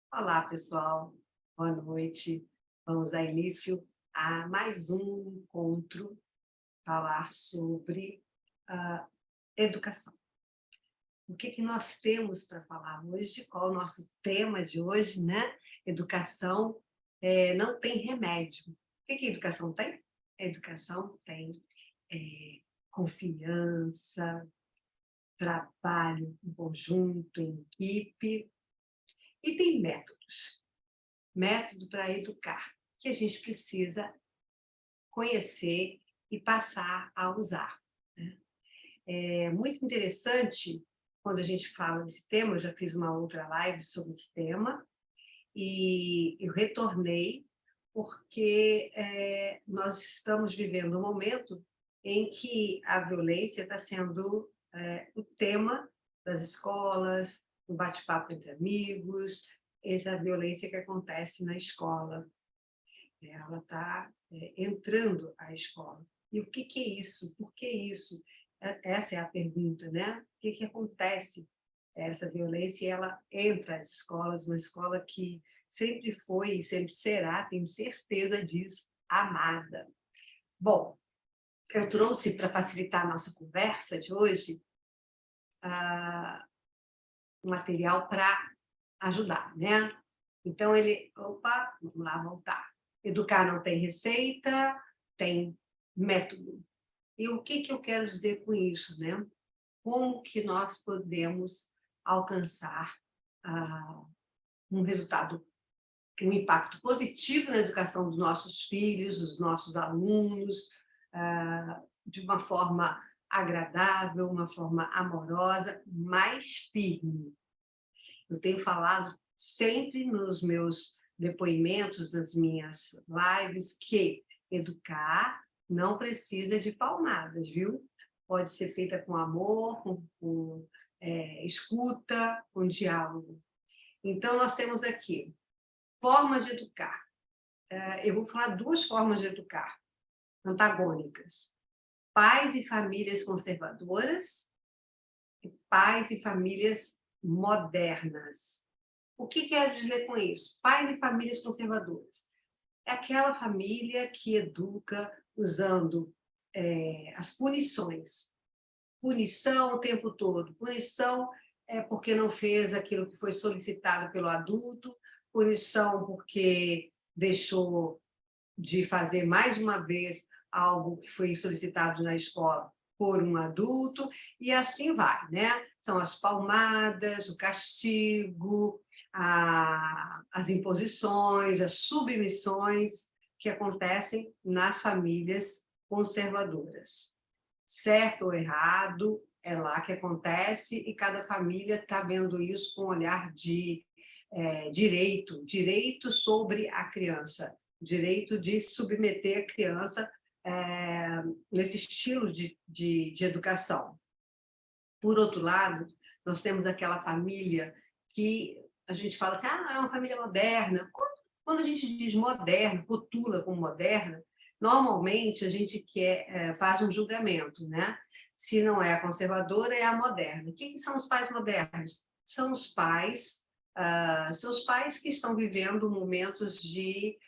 Olá, pessoal. Boa noite. Vamos dar início a mais um encontro, falar sobre educação. O que nós temos para falar hoje? Qual é o nosso tema de hoje, né? Educação não tem remédio. O que a educação tem? A educação tem confiança, trabalho em conjunto, em equipe, e tem método para educar, que a gente precisa conhecer e passar a usar, né? É muito interessante quando a gente fala desse tema. Eu já fiz uma outra live sobre esse tema e eu retornei porque nós estamos vivendo um momento em que a violência está sendo o tema das escolas, o bate-papo entre amigos, essa violência que acontece na escola. Ela está entrando à escola. E o que é isso? Por que isso? Essa é a pergunta, né? O que acontece? Essa violência, ela entra às escolas, uma escola que sempre foi e sempre será, tenho certeza disso, amada. Bom, eu trouxe para facilitar a nossa conversa de hoje um material para ajudar, né? Então vamos lá, voltar. Educar não tem receita, tem método. E o que eu quero dizer com isso, né? Como que nós podemos alcançar um resultado, um impacto positivo na educação dos nossos filhos, dos nossos alunos, de uma forma agradável, uma forma amorosa, mais firme. Eu tenho falado sempre nos meus depoimentos, nas minhas lives, que educar não precisa de palmadas, viu? Pode ser feita com amor, com escuta, com diálogo. Então, nós temos aqui forma de educar. Eu vou falar duas formas de educar, antagônicas. Pais e famílias conservadoras e pais e famílias modernas. O que quero dizer com isso? Pais e famílias conservadoras. É aquela família que educa usando as punições. Punição o tempo todo. Punição porque não fez aquilo que foi solicitado pelo adulto. Punição porque deixou de fazer mais uma vez algo que foi solicitado na escola por um adulto, e assim vai, né? São as palmadas, o castigo, as imposições, as submissões que acontecem nas famílias conservadoras. Certo ou errado, é lá que acontece, e cada família está vendo isso com um olhar de direito sobre a criança, direito de submeter a criança nesse estilo de educação. Por outro lado, nós temos aquela família que a gente fala assim, é uma família moderna. Quando a gente diz moderna, rotula como moderna, normalmente a gente faz um julgamento, né? Se não é a conservadora, é a moderna. O que são os pais modernos? São os pais, seus pais que estão vivendo momentos de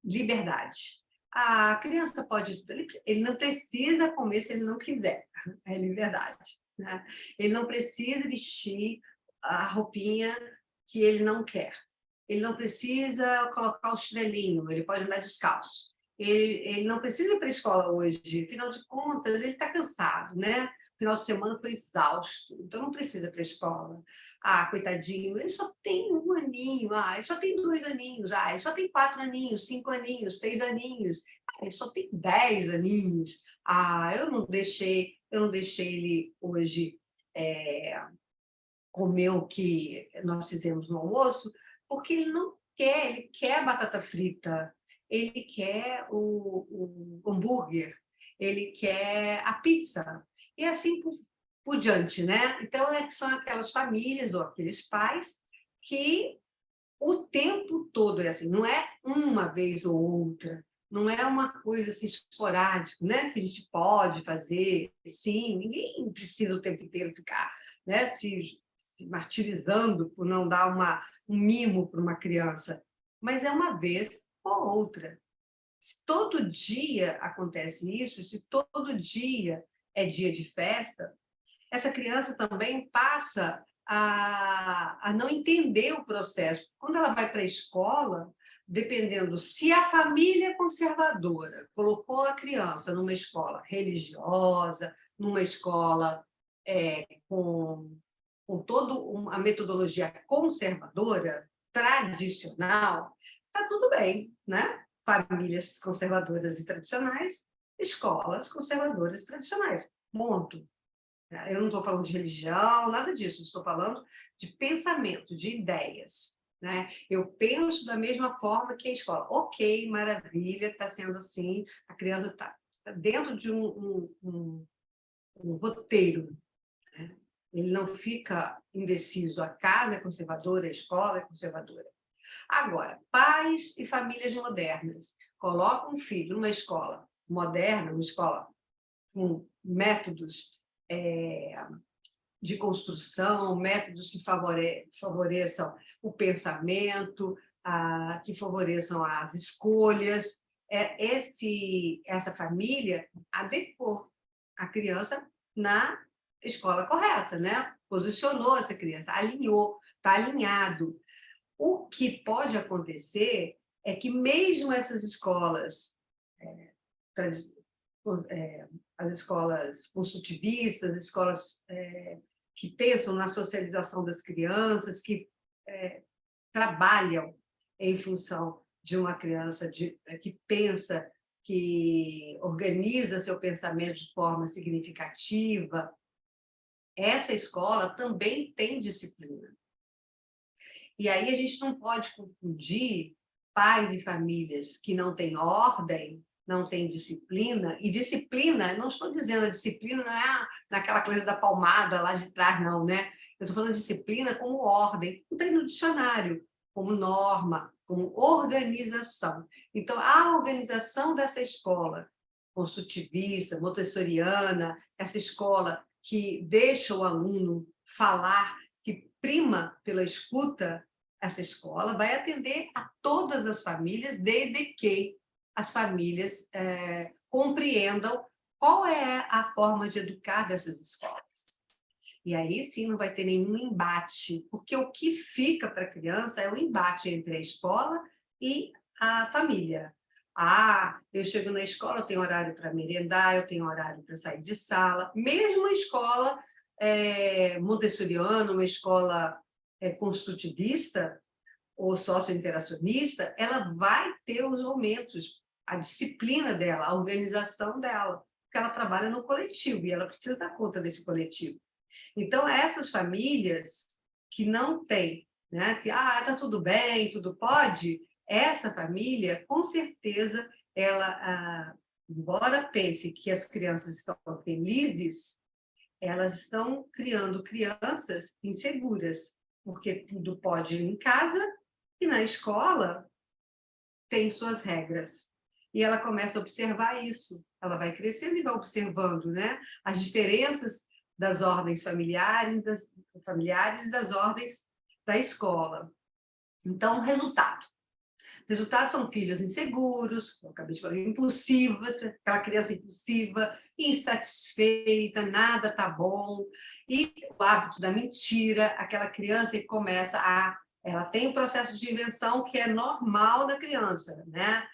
liberdade. A criança pode, ele não precisa comer se ele não quiser, é liberdade, né? Ele não precisa vestir a roupinha que ele não quer. Ele não precisa colocar o chinelinho, ele pode andar descalço. Ele não precisa ir para a escola hoje, afinal de contas, ele está cansado, né? Final de semana foi exausto, então não precisa ir para a escola. Coitadinho, ele só tem 1 aninho, ele só tem 2 aninhos, ele só tem 4 aninhos, 5 aninhos, 6 aninhos, ele só tem 10 aninhos. Eu não deixei ele hoje comer o que nós fizemos no almoço, porque ele não quer, ele quer batata frita, ele quer o hambúrguer, ele quer a pizza, e assim por diante, né? Então, são aquelas famílias ou aqueles pais que o tempo todo é assim, não é uma vez ou outra, não é uma coisa assim esporádica, né? Que a gente pode fazer, sim, ninguém precisa o tempo inteiro ficar, né? se martirizando por não dar um mimo para uma criança, mas é uma vez ou outra. Se todo dia acontece isso, se todo dia é dia de festa, essa criança também passa a não entender o processo. Quando ela vai para a escola, dependendo se a família conservadora colocou a criança numa escola religiosa, numa escola com toda a metodologia conservadora, tradicional, está tudo bem, né? Famílias conservadoras e tradicionais, escolas conservadoras e tradicionais. Ponto. Eu não estou falando de religião, nada disso, estou falando de pensamento, de ideias. Né? Eu penso da mesma forma que a escola. Ok, maravilha, está sendo assim, a criança está dentro de um roteiro. Né? Ele não fica indeciso, a casa é conservadora, a escola é conservadora. Agora, pais e famílias modernas colocam um filho numa escola moderna, uma escola com métodos de construção, métodos que favoreçam o pensamento, que favoreçam as escolhas. Essa família adequou a criança na escola correta, né? Posicionou essa criança, alinhou, está alinhado. O que pode acontecer é que mesmo essas escolas as escolas construtivistas, as escolas que pensam na socialização das crianças, que trabalham em função de uma criança que pensa, que organiza seu pensamento de forma significativa. Essa escola também tem disciplina. E aí a gente não pode confundir pais e famílias que não têm ordem, não têm disciplina, e disciplina, não estou dizendo a disciplina não é naquela coisa da palmada lá de trás, não, né? Eu estou falando de disciplina como ordem, não tem no dicionário, como norma, como organização. Então, a organização dessa escola construtivista, montessoriana, essa escola que deixa o aluno falar, que prima pela escuta, essa escola vai atender a todas as famílias, desde que as famílias compreendam qual é a forma de educar dessas escolas. E aí sim não vai ter nenhum embate, porque o que fica para a criança é o embate entre a escola e a família. Eu chego na escola, eu tenho horário para merendar, eu tenho horário para sair de sala, mesmo a escola montessoriana, uma escola construtivista ou sócio-interacionista, ela vai ter os momentos, a disciplina dela, a organização dela, porque ela trabalha no coletivo e ela precisa dar conta desse coletivo. Então, essas famílias que não têm, né, que está tudo bem, tudo pode, essa família, com certeza, ela, embora pense que as crianças estão felizes, elas estão criando crianças inseguras, porque tudo pode ir em casa e na escola tem suas regras. E ela começa a observar isso. Ela vai crescendo e vai observando, né, as diferenças das ordens familiares e das ordens da escola. Então, resultado. Resultados são filhos inseguros, eu acabei de falar, impulsivas, aquela criança impulsiva, insatisfeita, nada está bom. E o hábito da mentira, aquela criança que começa ela tem um processo de invenção que é normal da criança, né?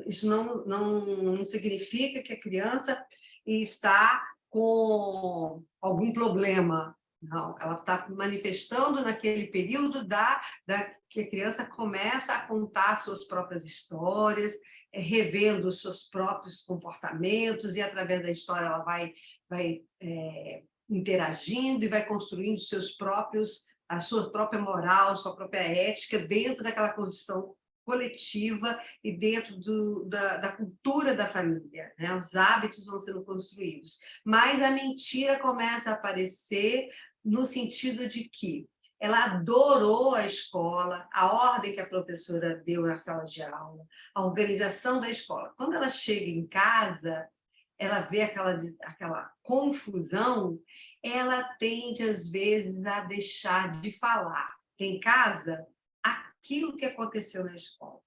Isso não significa que a criança está com algum problema. Não, ela está manifestando naquele período que a criança começa a contar suas próprias histórias, revendo os seus próprios comportamentos, e através da história ela vai interagindo e vai construindo a sua própria moral, a sua própria ética dentro daquela condição coletiva e dentro da cultura da família, né? Os hábitos vão sendo construídos. Mas a mentira começa a aparecer no sentido de que ela adorou a escola, a ordem que a professora deu na sala de aula, a organização da escola. Quando ela chega em casa, ela vê aquela confusão, ela tende, às vezes, a deixar de falar em casa aquilo que aconteceu na escola.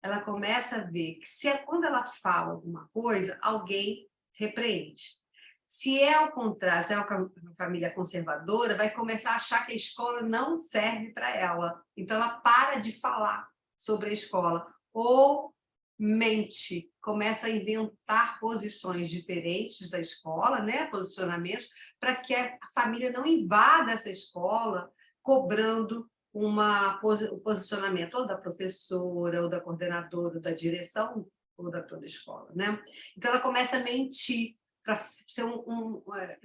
Ela começa a ver que, quando ela fala alguma coisa, alguém repreende. Se é ao contrário, se é uma família conservadora, vai começar a achar que a escola não serve para ela. Então, ela para de falar sobre a escola. Ou mente, começa a inventar posições diferentes da escola, né? Posicionamentos, para que a família não invada essa escola, cobrando o posicionamento ou da professora, ou da coordenadora, ou da direção, ou da toda a escola. Né? Então, ela começa a mentir, para ser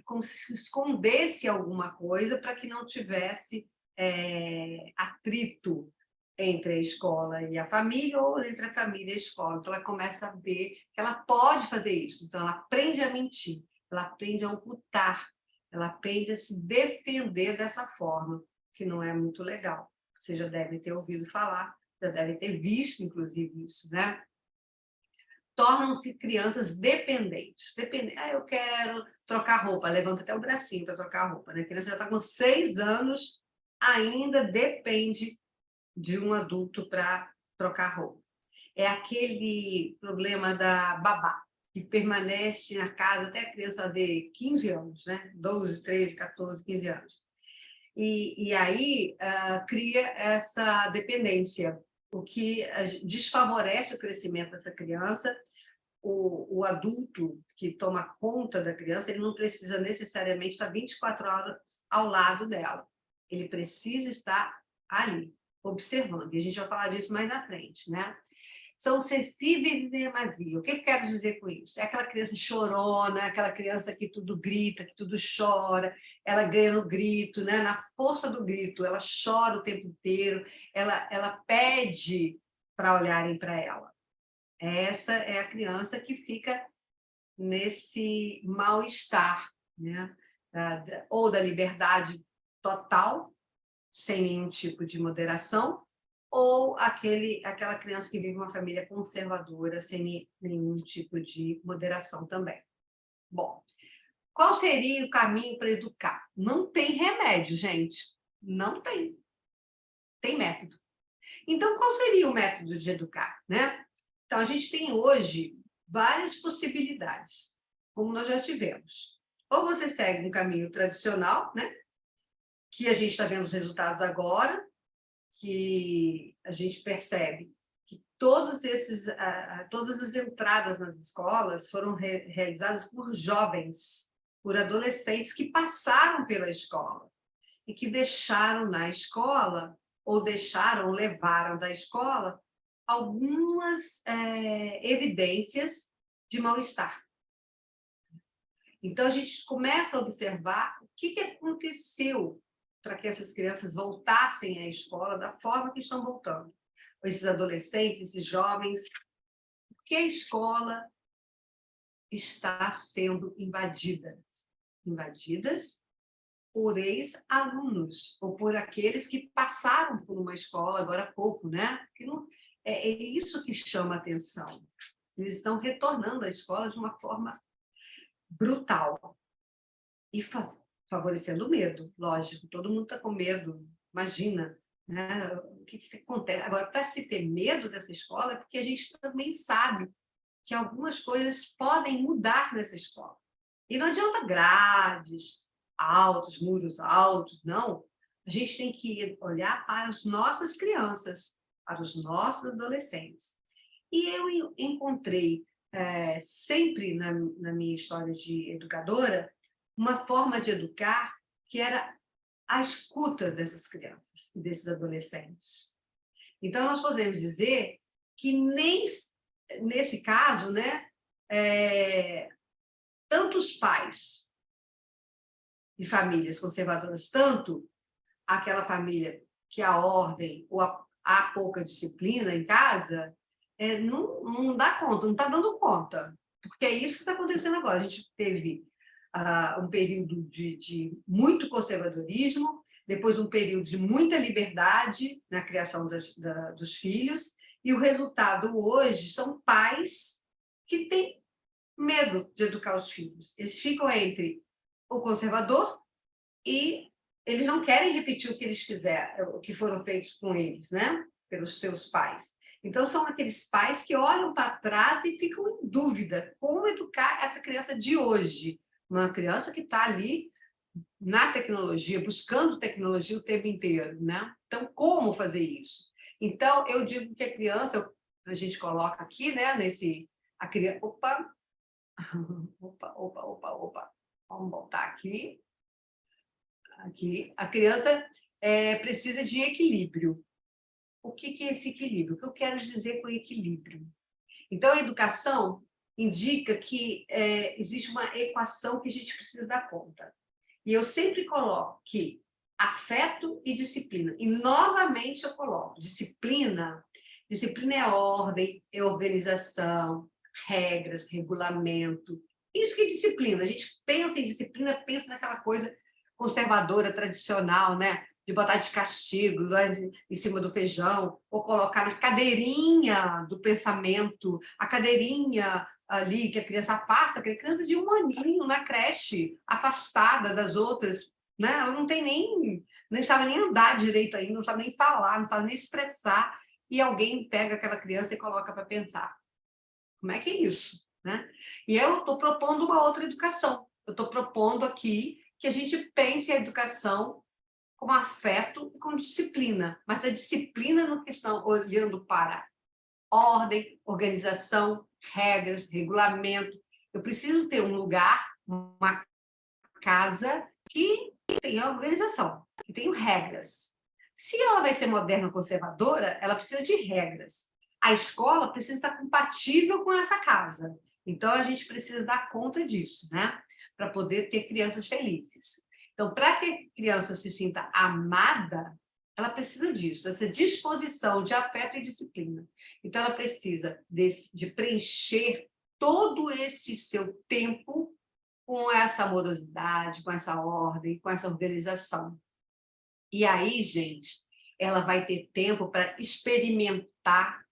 como se escondesse alguma coisa para que não tivesse atrito entre a escola e a família, ou entre a família e a escola. Então, ela começa a ver que ela pode fazer isso. Então, ela aprende a mentir, ela aprende a ocultar, ela aprende a se defender dessa forma, que não é muito legal. Você já deve ter ouvido falar, já deve ter visto, inclusive, isso, né? Tornam-se crianças dependentes. Eu quero trocar roupa, levanta até o bracinho para trocar roupa. Né? A criança já está com 6 anos, ainda depende de um adulto para trocar roupa. É aquele problema da babá, que permanece na casa até a criança fazer 15 anos, né? 12, 13, 14, 15 anos. E aí cria essa dependência, o que desfavorece o crescimento dessa criança. O adulto que toma conta da criança, ele não precisa necessariamente estar 24 horas ao lado dela. Ele precisa estar ali, observando. E a gente vai falar disso mais à frente, né? São sensíveis em demasia. O que eu quero dizer com isso? É aquela criança chorona, aquela criança que tudo grita, que tudo chora, ela ganha no grito, né? Na força do grito, ela chora o tempo inteiro, ela pede para olharem para ela. Essa é a criança que fica nesse mal-estar, né? Ou da liberdade total, sem nenhum tipo de moderação, ou aquela criança que vive uma família conservadora, sem nenhum tipo de moderação também. Bom, qual seria o caminho para educar? Não tem remédio, gente. Não tem. Tem método. Então, qual seria o método de educar, né? Então, a gente tem hoje várias possibilidades, como nós já tivemos. Ou você segue um caminho tradicional, né? Que a gente está vendo os resultados agora, que a gente percebe que todas as entradas nas escolas foram realizadas por jovens, por adolescentes que passaram pela escola e que deixaram na escola, ou levaram da escola, algumas evidências de mal-estar. Então, a gente começa a observar o que aconteceu para que essas crianças voltassem à escola da forma que estão voltando. Esses adolescentes, esses jovens, porque a escola está sendo invadida. Invadidas por ex-alunos, ou por aqueles que passaram por uma escola agora há pouco, né? Que não, é isso que chama a atenção. Eles estão retornando à escola de uma forma brutal e favorecendo o medo, lógico. Todo mundo está com medo, imagina, né? O que acontece. Agora, para se ter medo dessa escola, é porque a gente também sabe que algumas coisas podem mudar nessa escola. E não adianta grades altos, muros altos, não. A gente tem que olhar para as nossas crianças, para os nossos adolescentes. E eu encontrei, sempre na minha história de educadora, uma forma de educar que era a escuta dessas crianças e desses adolescentes. Então, nós podemos dizer que nem nesse caso, né, tantos pais e famílias conservadoras, tanto aquela família que a ordem ou há pouca disciplina em casa, não dá conta, não está dando conta, porque é isso que está acontecendo agora. A gente teve um período de muito conservadorismo, depois um período de muita liberdade na criação dos filhos, e o resultado hoje são pais que têm medo de educar os filhos. Eles ficam entre o conservador e eles não querem repetir o que eles fizeram, o que foram feitos com eles, né? Pelos seus pais. Então, são aqueles pais que olham para trás e ficam em dúvida como educar essa criança de hoje. Uma criança que está ali na tecnologia, buscando tecnologia o tempo inteiro, né? Então, como fazer isso? Então, eu digo que a criança, a gente coloca aqui, né, a criança, opa, vamos voltar aqui, a criança precisa de equilíbrio. O que é esse equilíbrio? O que eu quero dizer com equilíbrio? Então, a educação indica que existe uma equação que a gente precisa dar conta. E eu sempre coloco que afeto e disciplina. E, novamente, eu coloco disciplina. Disciplina é ordem, é organização, regras, regulamento. Isso que é disciplina. A gente pensa em disciplina, pensa naquela coisa conservadora, tradicional, né? De botar de castigo lá em cima do feijão, ou colocar na cadeirinha do pensamento, a cadeirinha ali que a criança passa, que é criança de 1 aninho na creche, afastada das outras, né? Ela não tem nem sabe nem andar direito ainda, não sabe nem falar, não sabe nem expressar, e alguém pega aquela criança e coloca para pensar. Como é que é isso? Né? E eu estou propondo uma outra educação. Eu estou propondo aqui que a gente pense a educação com afeto e com disciplina, mas a disciplina no que estão olhando para ordem, organização, regras, regulamento. Eu preciso ter um lugar, uma casa que tenha organização, que tenha regras. Se ela vai ser moderna ou conservadora, ela precisa de regras. A escola precisa estar compatível com essa casa. Então, a gente precisa dar conta disso, né? Para poder ter crianças felizes. Então, para que a criança se sinta amada, ela precisa disso, dessa disposição de afeto e disciplina. Então, ela precisa de preencher todo esse seu tempo com essa amorosidade, com essa ordem, com essa organização. E aí, gente, ela vai ter tempo para experimentar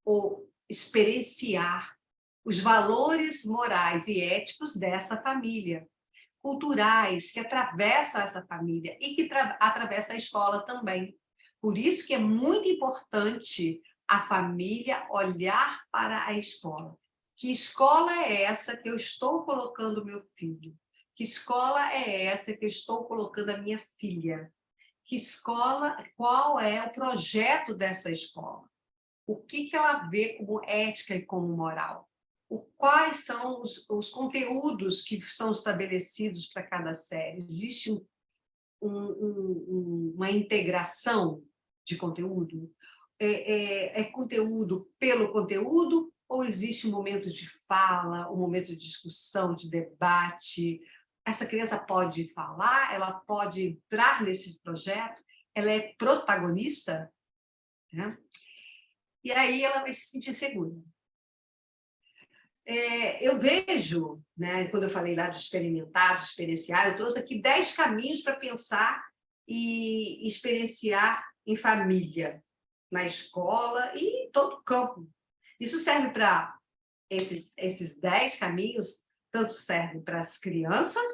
ou experienciar os valores morais e éticos dessa família, culturais que atravessam essa família e que atravessa a escola também. Por isso que é muito importante a família olhar para a escola. Que escola é essa que eu estou colocando meu filho? Que escola é essa que eu estou colocando a minha filha? Que escola, qual é o projeto dessa escola? O que ela vê como ética e como moral? Quais são os conteúdos que são estabelecidos para cada série? Existe uma integração de conteúdo? É conteúdo pelo conteúdo ou existe um momento de fala, um momento de discussão, de debate? Essa criança pode falar, ela pode entrar nesse projeto, ela é protagonista, né? E aí ela vai se sentir segura. Eu vejo, né, quando eu falei lá de experimentar, de experienciar, eu trouxe aqui 10 caminhos para pensar e experienciar em família, na escola e em todo o campo. Isso serve para esses 10 caminhos, tanto serve para as crianças,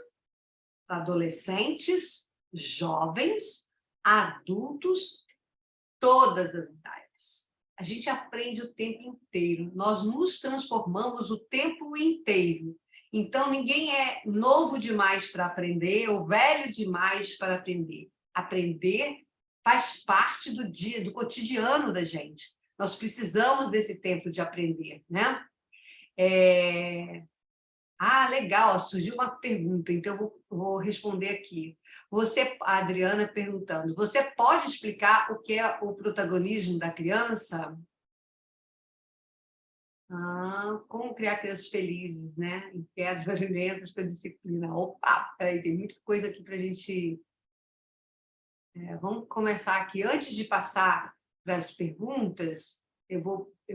adolescentes, jovens, adultos, todas as idades. A gente aprende o tempo inteiro, nós nos transformamos o tempo inteiro. Então, ninguém é novo demais para aprender ou velho demais para aprender. Aprender faz parte do dia, do cotidiano da gente. Nós precisamos desse tempo de aprender, né? Legal, surgiu uma pergunta, então eu vou responder aqui. A Adriana perguntando, você pode explicar o que é o protagonismo da criança? Como criar crianças felizes, né? Inquietas, violentas, com disciplina. Opa, peraí, tem muita coisa aqui para a gente... vamos começar aqui. Antes de passar para as perguntas, eu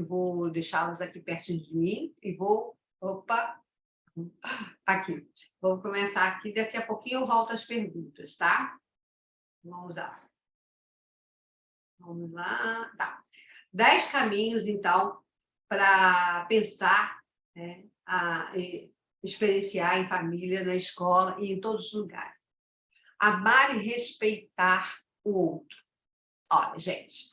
vou deixá-las aqui perto de mim e vou... Opa! Aqui. Vamos começar aqui, daqui a pouquinho eu volto às perguntas, tá? Vamos lá. Vamos lá. Tá. 10 caminhos, então, para pensar, né, experienciar em família, na escola e em todos os lugares. Amar e respeitar o outro. Olha, gente,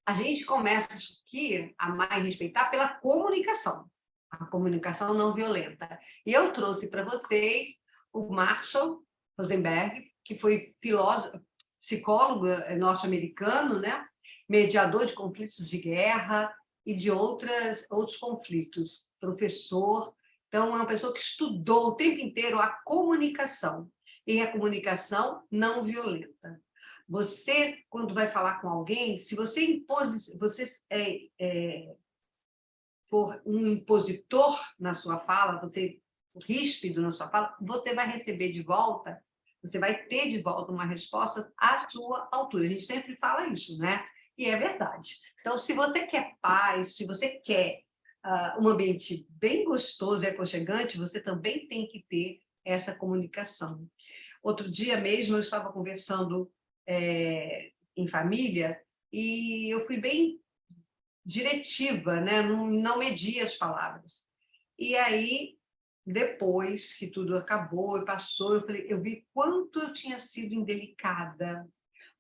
a gente começa aqui a amar e respeitar pela comunicação, a comunicação não violenta. E eu trouxe para vocês o Marshall Rosenberg, que foi filósofo, psicólogo norte-americano, né? Mediador de conflitos de guerra e de outros conflitos, professor. Então, é uma pessoa que estudou o tempo inteiro a comunicação, e a comunicação não violenta. Você, quando vai falar com alguém, se você for um impositor na sua fala, você ríspido na sua fala, você vai receber de volta, você vai ter de volta uma resposta à sua altura. A gente sempre fala isso, né? E é verdade. Então, se você quer paz, se você quer um ambiente bem gostoso e aconchegante, você também tem que ter essa comunicação. Outro dia mesmo eu estava conversando em família e eu fui bem diretiva, né? Não medi as palavras. E aí, depois que tudo acabou e passou, eu vi quanto eu tinha sido indelicada,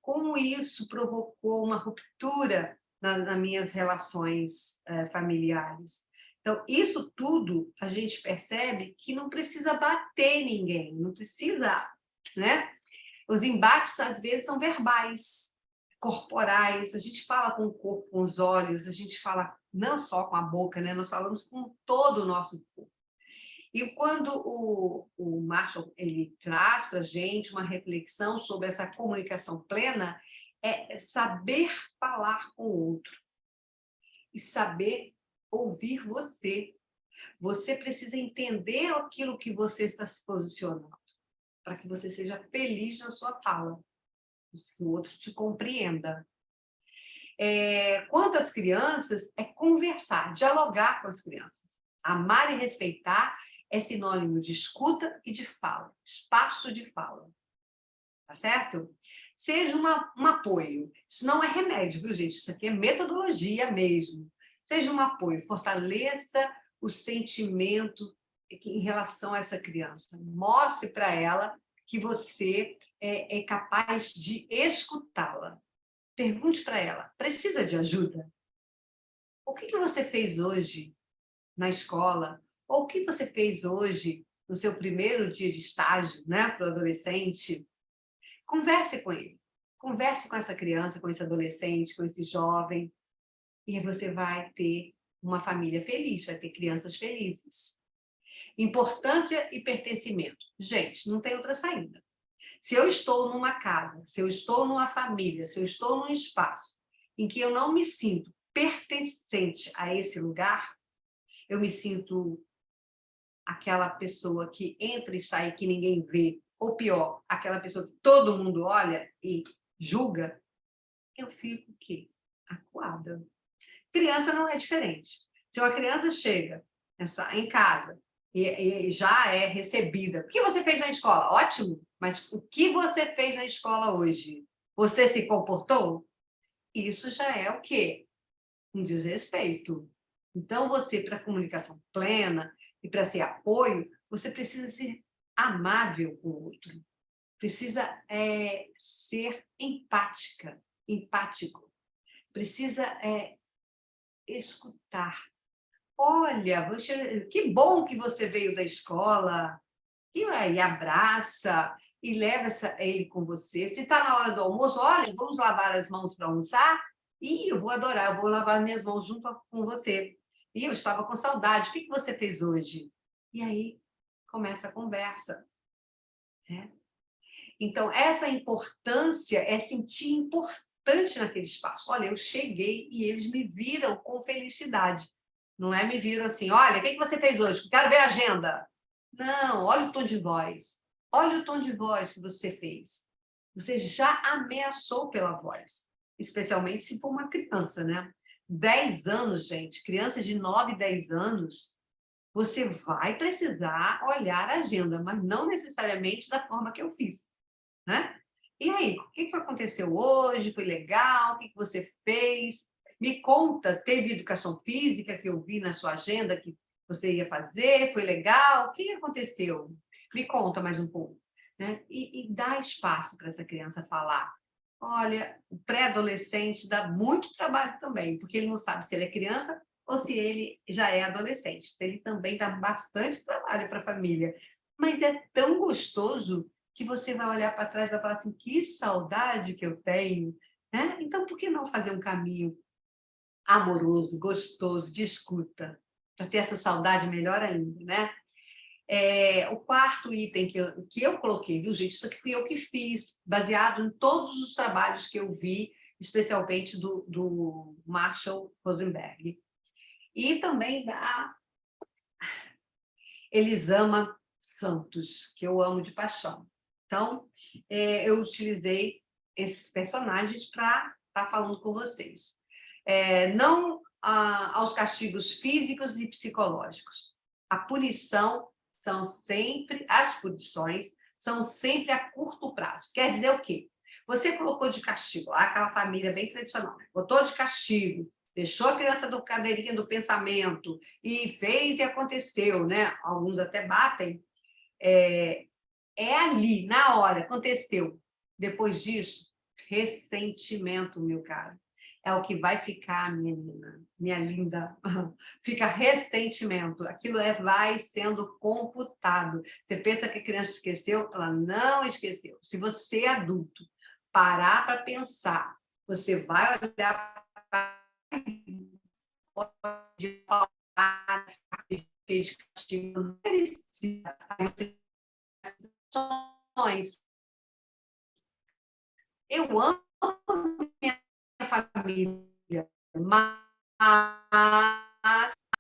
como isso provocou uma ruptura nas minhas relações familiares. Então, isso tudo a gente percebe que não precisa bater ninguém, não precisa, né? Os embates, às vezes, são verbais, corporais, a gente fala com o corpo, com os olhos, a gente fala não só com a boca, né? Nós falamos com todo o nosso corpo. E quando o Marshall ele traz para a gente uma reflexão sobre essa comunicação plena, é saber falar com o outro e saber ouvir você. Você precisa entender aquilo que você está se posicionando, para que você seja feliz na sua fala, que o outro te compreenda. Quanto às crianças, é conversar, dialogar com as crianças. Amar e respeitar é sinônimo de escuta e de fala, espaço de fala. Tá certo? Seja um apoio. Isso não é remédio, viu, gente? Isso aqui é metodologia mesmo. Seja um apoio, fortaleça o sentimento em relação a essa criança. Mostre para ela que você é capaz de escutá-la. Pergunte para ela, precisa de ajuda? O que você fez hoje na escola? Ou o que você fez hoje no seu primeiro dia de estágio, né, para o adolescente? Converse com ele. Converse com essa criança, com esse adolescente, com esse jovem. E você vai ter uma família feliz, vai ter crianças felizes. Importância e pertencimento. Gente, não tem outra saída. Se eu estou numa casa, se eu estou numa família, se eu estou num espaço em que eu não me sinto pertencente a esse lugar, eu me sinto aquela pessoa que entra e sai, que ninguém vê, ou pior, aquela pessoa que todo mundo olha e julga, eu fico o quê? Acuada. Criança não é diferente. Se uma criança chega em casa e já é recebida, o que você fez na escola? Ótimo, mas o que você fez na escola hoje? Você se comportou? Isso já é o quê? Um desrespeito. Então, você, para comunicação plena e para ser apoio, você precisa ser amável com o outro. Precisa ser empático. Precisa escutar. Olha, que bom que você veio da escola. E abraça e leva ele com você. Se está na hora do almoço, olha, vamos lavar as mãos para almoçar? E eu vou adorar, eu vou lavar minhas mãos junto com você. E eu estava com saudade. O que você fez hoje? E aí começa a conversa. Né? Então, essa importância é sentir importante naquele espaço. Olha, eu cheguei e eles me viram com felicidade. Não é me viram assim, olha, o que você fez hoje? Quero ver a agenda. Não, olha o tom de voz. Olha o tom de voz que você fez. Você já ameaçou pela voz. Especialmente se for uma criança, né? 10 anos, gente, criança de 9, 10 anos, você vai precisar olhar a agenda, mas não necessariamente da forma que eu fiz. Né? E aí, o que aconteceu hoje? Foi legal? O que você fez? Me conta, teve educação física que eu vi na sua agenda, que você ia fazer? Foi legal? O que aconteceu? Me conta mais um pouco. Né? E dá espaço para essa criança falar. Olha, o pré-adolescente dá muito trabalho também, porque ele não sabe se ele é criança ou se ele já é adolescente. Então, ele também dá bastante trabalho para a família. Mas é tão gostoso que você vai olhar para trás e vai falar assim, que saudade que eu tenho. Né? Então, por que não fazer um caminho amoroso, gostoso, de escuta, para ter essa saudade melhor ainda, né? O quarto item que eu coloquei, viu, gente? Isso aqui fui eu que fiz, baseado em todos os trabalhos que eu vi, especialmente do Marshall Rosenberg. E também da Elisama Santos, que eu amo de paixão. Então, eu utilizei esses personagens para estar falando com vocês. Não aos castigos físicos e psicológicos. A punição as punições são sempre a curto prazo. Quer dizer o quê? Você colocou de castigo, lá aquela família bem tradicional, botou de castigo, deixou a criança do cadeirinha do pensamento e fez e aconteceu, né? Alguns até batem. Ali, na hora, aconteceu. Depois disso, ressentimento, meu caro. É o que vai ficar, menina, minha linda. Fica ressentimento. Aquilo vai sendo computado. Você pensa que a criança esqueceu? Ela não esqueceu. Se você, é adulto, parar para pensar, você vai olhar para de fez castigo, não merecia. Aí você eu amo minha família, mas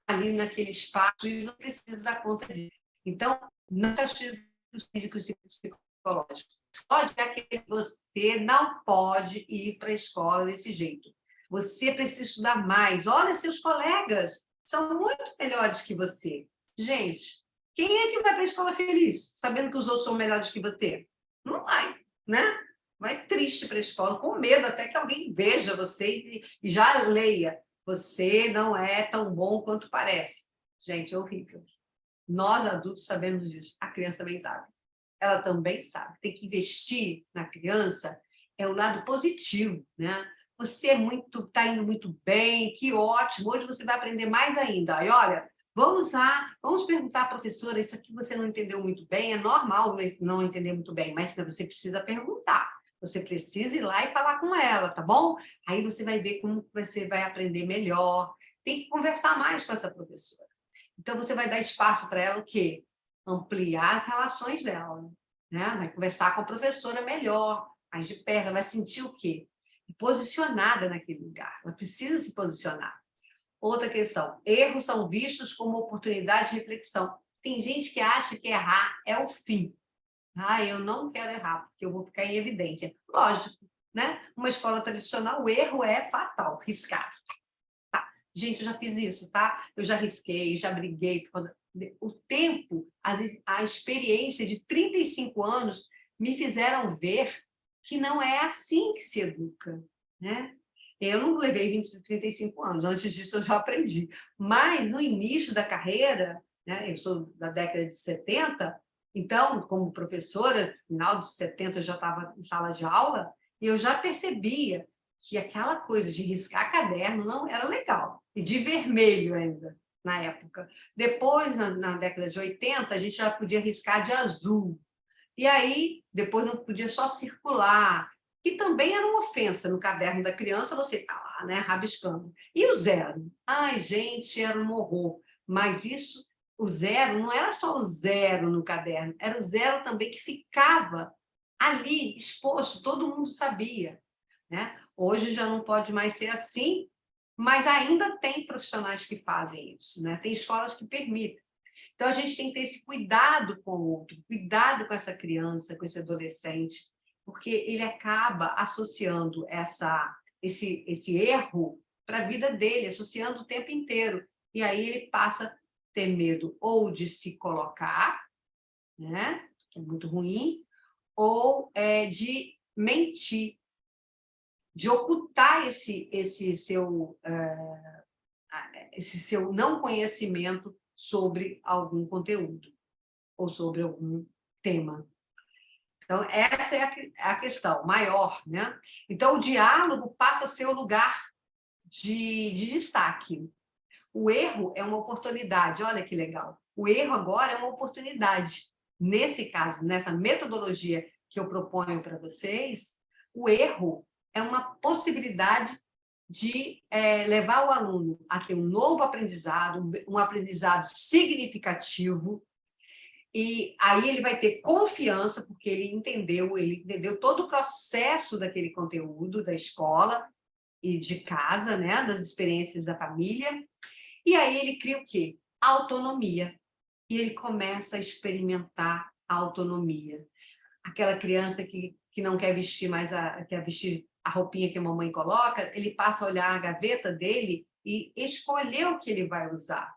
ali naquele espaço e não preciso dar conta disso. Então, não castigos físicos e psicológicos. Pode que você não pode ir para a escola desse jeito. Você precisa estudar mais. Olha, seus colegas são muito melhores que você. Gente, quem é que vai para a escola feliz, sabendo que os outros são melhores que você? Não vai, né? Vai triste para a escola, com medo até que alguém veja você e já leia. Você não é tão bom quanto parece. Gente, é horrível. Nós, adultos, sabemos disso. A criança também sabe. Ela também sabe. Tem que investir na criança é o lado positivo, né? Você está indo muito bem, que ótimo. Hoje você vai aprender mais ainda. E olha, vamos lá, vamos perguntar à professora, isso aqui você não entendeu muito bem, é normal não entender muito bem, mas você precisa perguntar. Você precisa ir lá e falar com ela, tá bom? Aí você vai ver como você vai aprender melhor. Tem que conversar mais com essa professora. Então, você vai dar espaço para ela o quê? Ampliar as relações dela. Né? Vai conversar com a professora melhor, mais de perto, ela vai sentir o quê? Posicionada naquele lugar. Ela precisa se posicionar. Outra questão, erros são vistos como oportunidade de reflexão. Tem gente que acha que errar é o fim. Eu não quero errar, porque eu vou ficar em evidência. Lógico, né? Uma escola tradicional, o erro é fatal, riscado. Tá. Gente, eu já fiz isso, tá? Eu já risquei, já briguei. O tempo, a experiência de 35 anos me fizeram ver que não é assim que se educa, né? Eu não levei 35 anos, antes disso eu já aprendi. Mas no início da carreira, né, eu sou da década de 70, então, como professora, no final de 70 eu já estava em sala de aula, e eu já percebia que aquela coisa de riscar caderno não era legal. E de vermelho ainda, na época. Depois, na década de 80, a gente já podia riscar de azul. E aí, depois não podia só circular, que também era uma ofensa no caderno da criança, você está lá, né, rabiscando. E o zero? Ai, gente, era um horror. Mas isso, o zero, não era só o zero no caderno, era o zero também que ficava ali, exposto, todo mundo sabia. Né? Hoje já não pode mais ser assim, mas ainda tem profissionais que fazem isso, né? Tem escolas que permitem. Então, a gente tem que ter esse cuidado com o outro, cuidado com essa criança, com esse adolescente, porque ele acaba associando esse erro para a vida dele, associando o tempo inteiro. E aí ele passa a ter medo ou de se colocar, né? Que é muito ruim, ou de mentir, de ocultar esse seu não conhecimento sobre algum conteúdo ou sobre algum tema. Então, essa é a questão maior, né? Então, o diálogo passa a ser o lugar de destaque. O erro é uma oportunidade, olha que legal. O erro agora é uma oportunidade. Nesse caso, nessa metodologia que eu proponho para vocês, o erro é uma possibilidade de levar o aluno a ter um novo aprendizado, um aprendizado significativo, e aí ele vai ter confiança, porque ele entendeu todo o processo daquele conteúdo da escola e de casa, né, das experiências da família, e aí ele cria o quê? Autonomia. E ele começa a experimentar a autonomia. Aquela criança que não quer vestir mais, quer vestir a roupinha que a mamãe coloca, ele passa a olhar a gaveta dele e escolher o que ele vai usar,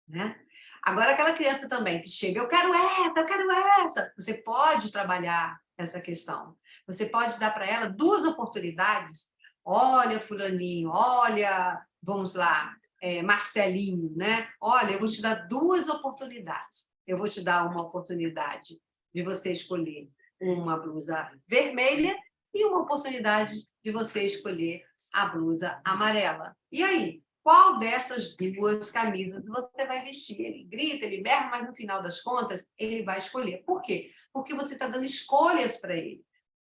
né? Agora, aquela criança também que chega, eu quero essa. Você pode trabalhar essa questão. Você pode dar para ela 2 oportunidades. Olha, fulaninho, olha, vamos lá, Marcelinho, né? Olha, eu vou te dar 2 oportunidades. Eu vou te dar uma oportunidade de você escolher uma blusa vermelha e uma oportunidade de você escolher a blusa amarela. E aí? Qual dessas 2 camisas você vai vestir? Ele grita, ele berra, mas no final das contas, ele vai escolher. Por quê? Porque você está dando escolhas para ele.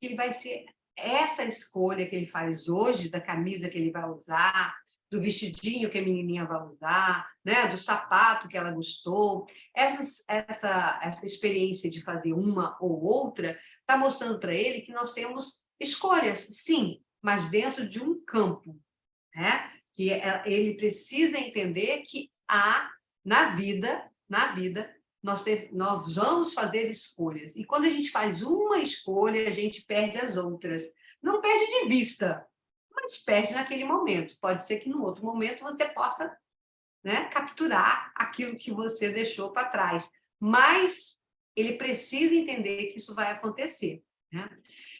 Ele vai ser essa escolha que ele faz hoje, da camisa que ele vai usar, do vestidinho que a menininha vai usar, né? Do sapato que ela gostou. Essa experiência de fazer uma ou outra está mostrando para ele que nós temos escolhas, sim, mas dentro de um campo, né? Que ele precisa entender que na vida, nós vamos fazer escolhas. E quando a gente faz uma escolha, a gente perde as outras. Não perde de vista, mas perde naquele momento. Pode ser que no outro momento você possa, né, capturar aquilo que você deixou para trás. Mas ele precisa entender que isso vai acontecer, né?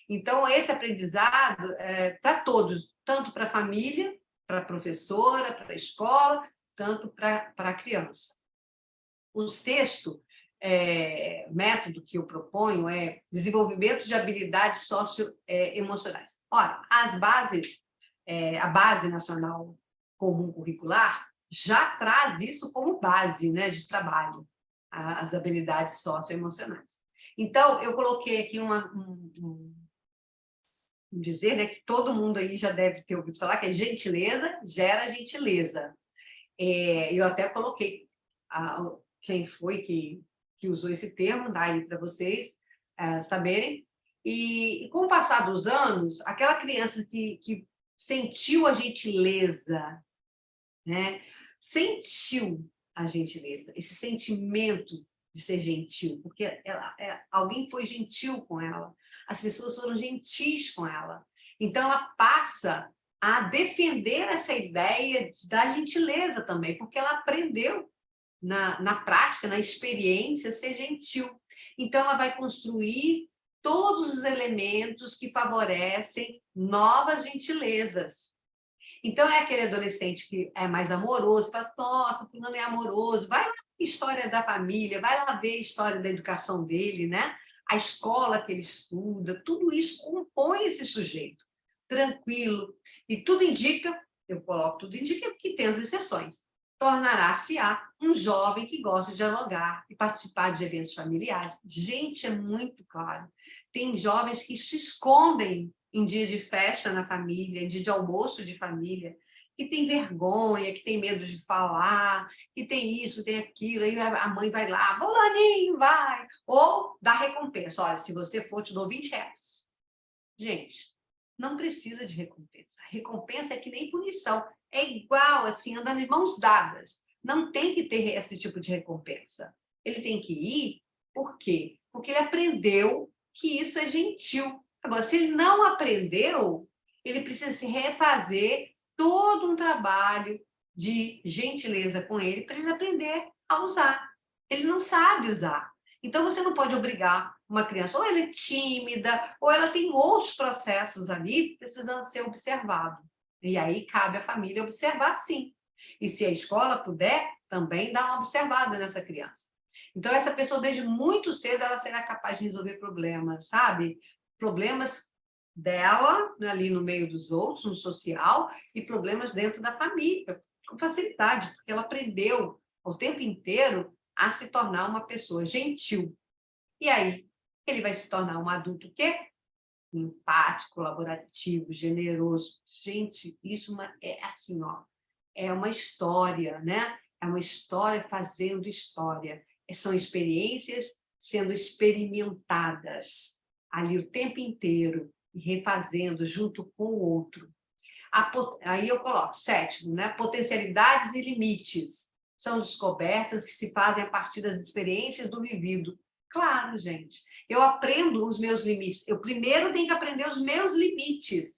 Então, esse aprendizado é para todos, tanto para a família, para a professora, para a escola, tanto para a criança. O sexto método que eu proponho é desenvolvimento de habilidades socioemocionais. Ora, a Base Nacional Comum Curricular já traz isso como base, né, de trabalho, as habilidades socioemocionais. Então, eu coloquei aqui dizer, né, que todo mundo aí já deve ter ouvido falar, que é gentileza gera gentileza. Eu até coloquei quem foi que usou esse termo, dá aí para vocês saberem. E com o passar dos anos, aquela criança que sentiu a gentileza, né, sentiu a gentileza, esse sentimento de ser gentil, porque alguém foi gentil com ela, as pessoas foram gentis com ela. Então, ela passa a defender essa ideia da gentileza também, porque ela aprendeu na prática, na experiência, ser gentil. Então, ela vai construir todos os elementos que favorecem novas gentilezas. Então, é aquele adolescente que é mais amoroso, fala, nossa, fulano é amoroso, vai lá ver a história da família, vai lá ver a história da educação dele, né? A escola que ele estuda, tudo isso compõe esse sujeito, tranquilo. E tudo indica, eu coloco tudo indica, que tem as exceções. Tornará-se-á um jovem que gosta de dialogar e participar de eventos familiares. Gente, é muito claro. Tem jovens que se escondem em dia de festa na família, em dia de almoço de família, que tem vergonha, que tem medo de falar, que tem isso, tem aquilo, aí a mãe vai lá, fulaninho, vai, ou dá recompensa, olha, se você for, te dou R$20. Gente, não precisa de recompensa. Recompensa é que nem punição, é igual, assim, andando de mãos dadas. Não tem que ter esse tipo de recompensa. Ele tem que ir, por quê? Porque ele aprendeu que isso é gentil. Agora, se ele não aprendeu, ele precisa se refazer todo um trabalho de gentileza com ele para ele aprender a usar. Ele não sabe usar. Então, você não pode obrigar uma criança, ou ela é tímida, ou ela tem outros processos ali precisando ser observados. E aí cabe à família observar, sim. E se a escola puder, também dá uma observada nessa criança. Então, essa pessoa, desde muito cedo, ela será capaz de resolver problemas, sabe? Problemas dela, né, ali no meio dos outros, no social, e problemas dentro da família, com facilidade, porque ela aprendeu o tempo inteiro a se tornar uma pessoa gentil. E aí, ele vai se tornar um adulto o quê? Empático, colaborativo, generoso. Gente, isso é assim, ó, é uma história, né? É uma história fazendo história. São experiências sendo experimentadas ali o tempo inteiro, e refazendo junto com o outro. Aí eu coloco, sétimo, né? Potencialidades e limites. São descobertas que se fazem a partir das experiências do vivido. Claro, gente. Eu aprendo os meus limites. Eu primeiro tenho que aprender os meus limites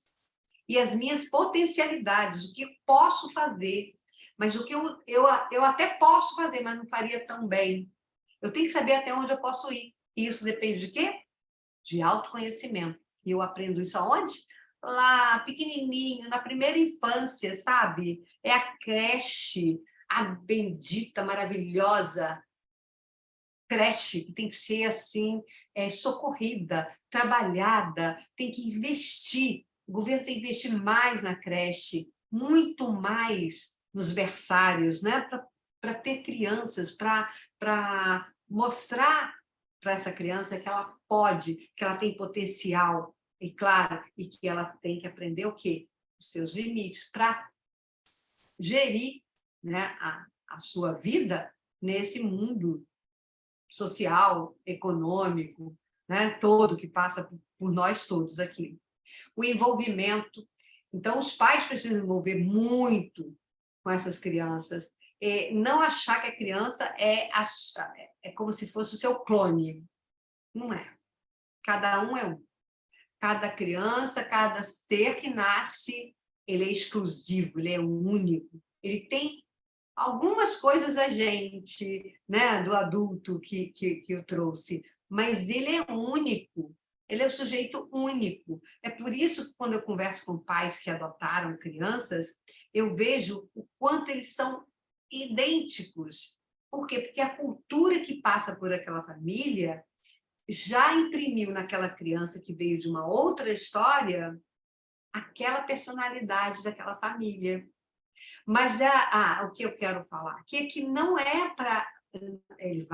e as minhas potencialidades, o que eu posso fazer. Mas o que eu até posso fazer, mas não faria tão bem. Eu tenho que saber até onde eu posso ir. E isso depende de quê? De autoconhecimento. E eu aprendo isso aonde? Lá, pequenininho, na primeira infância, sabe? É a creche, a bendita, maravilhosa creche, que tem que ser assim, socorrida, trabalhada, tem que investir. O governo tem que investir mais na creche, muito mais nos berçários, né? Para ter crianças, para mostrar para essa criança que ela pode, que ela tem potencial, e claro, e que ela tem que aprender o quê? Os seus limites, para gerir, né, a sua vida nesse mundo social, econômico, né, todo que passa por nós todos aqui. O envolvimento. Então, os pais precisam envolver muito com essas crianças. Não achar que a criança é como se fosse o seu clone. Não é. Cada um é um. Cada criança, cada ser que nasce, ele é exclusivo, ele é único. Ele tem algumas coisas a gente, né, do adulto que eu trouxe, mas ele é único, ele é um sujeito único. É por isso que, quando eu converso com pais que adotaram crianças, eu vejo o quanto eles são idênticos. Por quê? Porque a cultura que passa por aquela família já imprimiu naquela criança que veio de uma outra história aquela personalidade daquela família. Mas o que eu quero falar aqui é que não é para... Ele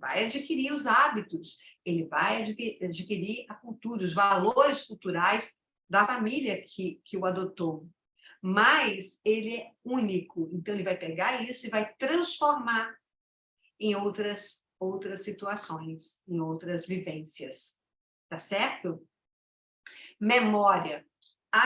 vai adquirir os hábitos, ele vai adquirir a cultura, os valores culturais da família que o adotou. Mas ele é único, então ele vai pegar isso e vai transformar em outras situações, em outras vivências. Tá certo? Memória.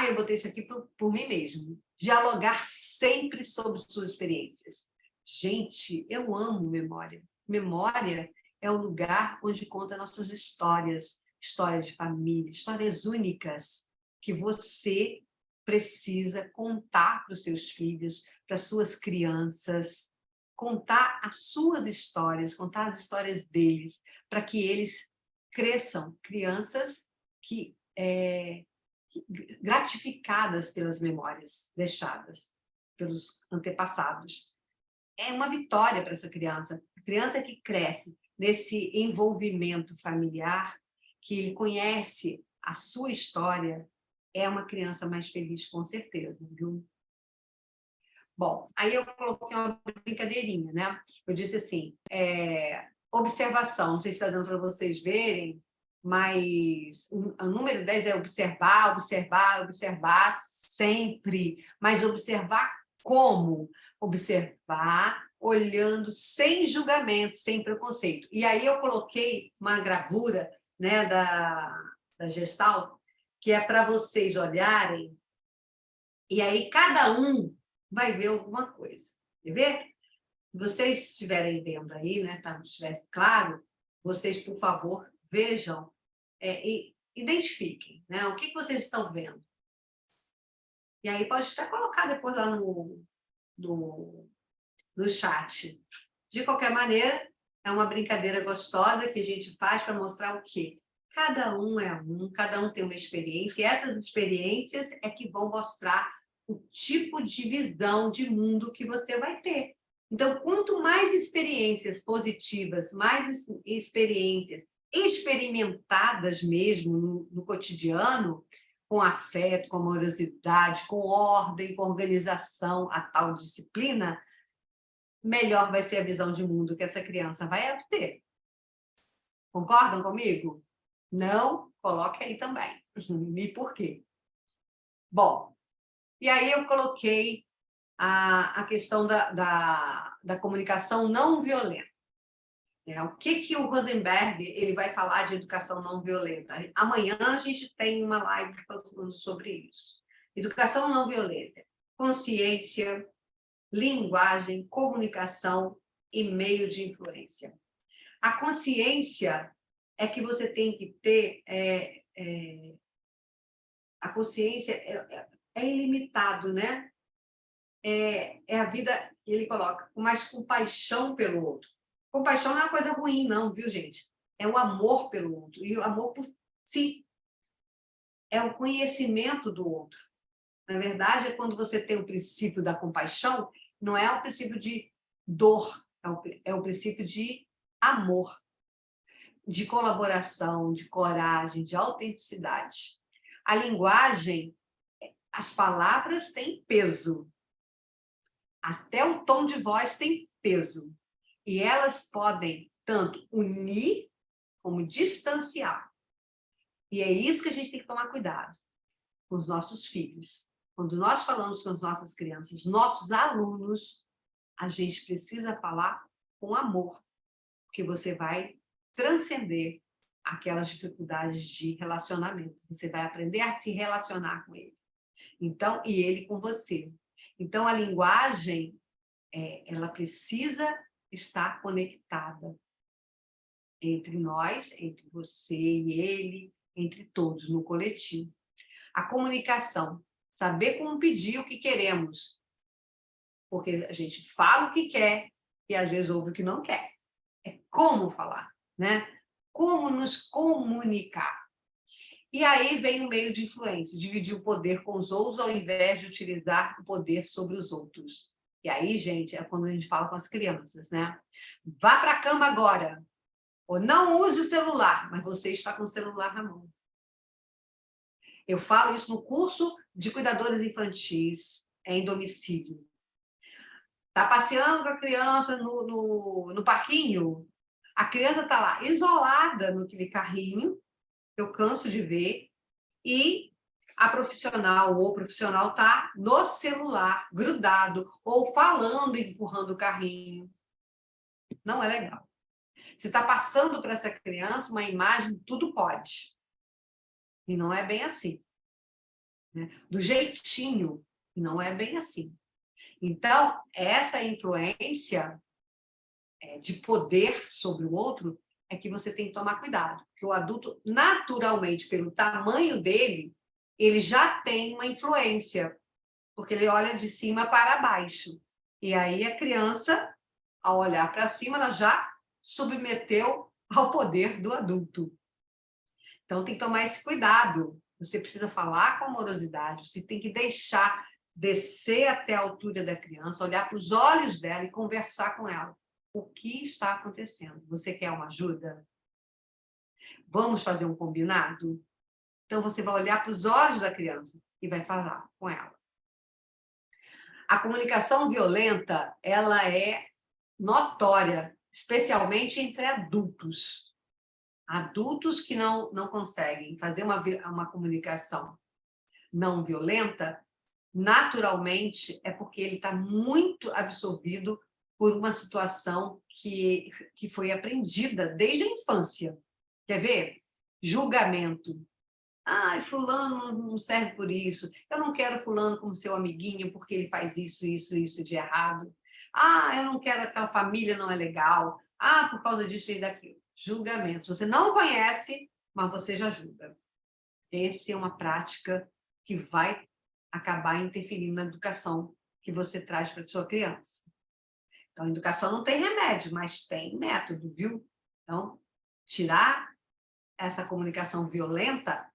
Eu botei isso aqui por mim mesmo. Dialogar sempre sobre suas experiências. Gente, eu amo memória. Memória é o lugar onde conta nossas histórias, histórias de família, histórias únicas que você precisa contar para os seus filhos, para as suas crianças, contar as suas histórias, contar as histórias deles, para que eles cresçam crianças que gratificadas pelas memórias deixadas pelos antepassados. É uma vitória para essa criança. A criança que cresce nesse envolvimento familiar, que ele conhece a sua história, é uma criança mais feliz, com certeza, viu? Bom, aí eu coloquei uma brincadeirinha, né? Eu disse assim, observação, não sei se está dando para vocês verem, mas o número 10 é observar, observar, observar sempre. Mas observar como? Observar olhando sem julgamento, sem preconceito. E aí eu coloquei uma gravura, né, da Gestalt, que é para vocês olharem, e aí cada um vai ver alguma coisa. Quer ver? Se vocês estiverem vendo aí, né, tá, estivesse claro, vocês, por favor, vejam e identifiquem, né, o que vocês estão vendo. E aí pode estar colocado depois lá no chat. De qualquer maneira, é uma brincadeira gostosa que a gente faz para mostrar o quê? Cada um é um, cada um tem uma experiência, e essas experiências é que vão mostrar o tipo de visão de mundo que você vai ter. Então, quanto mais experiências positivas, mais experiências experimentadas mesmo no cotidiano, com afeto, com amorosidade, com ordem, com organização, a tal disciplina, melhor vai ser a visão de mundo que essa criança vai ter. Concordam comigo? Não? Coloque aí também. E por quê? Bom, e aí eu coloquei a questão da comunicação não violenta. O que o Rosenberg ele vai falar de educação não violenta? Amanhã a gente tem uma live falando sobre isso. Educação não violenta, consciência, linguagem, comunicação e meio de influência. A consciência é que você tem que ter... a consciência é ilimitado, né? É a vida, ele coloca, mais compaixão pelo outro. Compaixão não é uma coisa ruim, não, viu, gente? É o amor pelo outro. E o amor por si. É o conhecimento do outro. Na verdade, é quando você tem o princípio da compaixão, não é o princípio de dor, é o princípio de amor, de colaboração, de coragem, de autenticidade. A linguagem, as palavras têm peso. Até o tom de voz tem peso. E elas podem tanto unir como distanciar. E é isso que a gente tem que tomar cuidado com os nossos filhos. Quando nós falamos com as nossas crianças, nossos alunos, a gente precisa falar com amor, porque você vai transcender aquelas dificuldades de relacionamento. Você vai aprender a se relacionar com ele. Então, e ele com você. Então, a linguagem, ela precisa estar conectada entre nós, entre você e ele, entre todos, no coletivo. A comunicação, saber como pedir o que queremos, porque a gente fala o que quer e às vezes ouve o que não quer. É como falar, né? Como nos comunicar. E aí vem o meio de influência, dividir o poder com os outros ao invés de utilizar o poder sobre os outros. E aí, gente, é quando a gente fala com as crianças, né? Vá para a cama agora. Ou não use o celular, mas você está com o celular na mão. Eu falo isso no curso de cuidadores infantis em domicílio. Está passeando com a criança no parquinho, a criança está lá isolada naquele carrinho, eu canso de ver, e a profissional ou o profissional está no celular, grudado, ou falando e empurrando o carrinho. Não é legal. Você está passando para essa criança uma imagem, tudo pode. E não é bem assim. Né? Do jeitinho, não é bem assim. Então, essa influência de poder sobre o outro é que você tem que tomar cuidado. Porque o adulto, naturalmente, pelo tamanho dele, ele já tem uma influência, porque ele olha de cima para baixo. E aí a criança, ao olhar para cima, ela já submeteu ao poder do adulto. Então, tem que tomar esse cuidado. Você precisa falar com amorosidade, você tem que deixar descer até a altura da criança, olhar para os olhos dela e conversar com ela. O que está acontecendo? Você quer uma ajuda? Vamos fazer um combinado? Então, você vai olhar para os olhos da criança e vai falar com ela. A comunicação violenta, ela é notória, especialmente entre adultos. Adultos que não conseguem fazer uma comunicação não violenta, naturalmente é porque ele está muito absorvido por uma situação que foi aprendida desde a infância. Quer ver? Julgamento. Ai, fulano não serve por isso. Eu não quero fulano como seu amiguinho porque ele faz isso, isso, isso de errado. Ah, eu não quero aquela família, não é legal. Ah, por causa disso e daquilo. Julgamento. Você não conhece, mas você já julga. Essa é uma prática que vai acabar interferindo na educação que você traz para a sua criança. Então, a educação não tem remédio, mas tem método, viu? Então, tirar essa comunicação violenta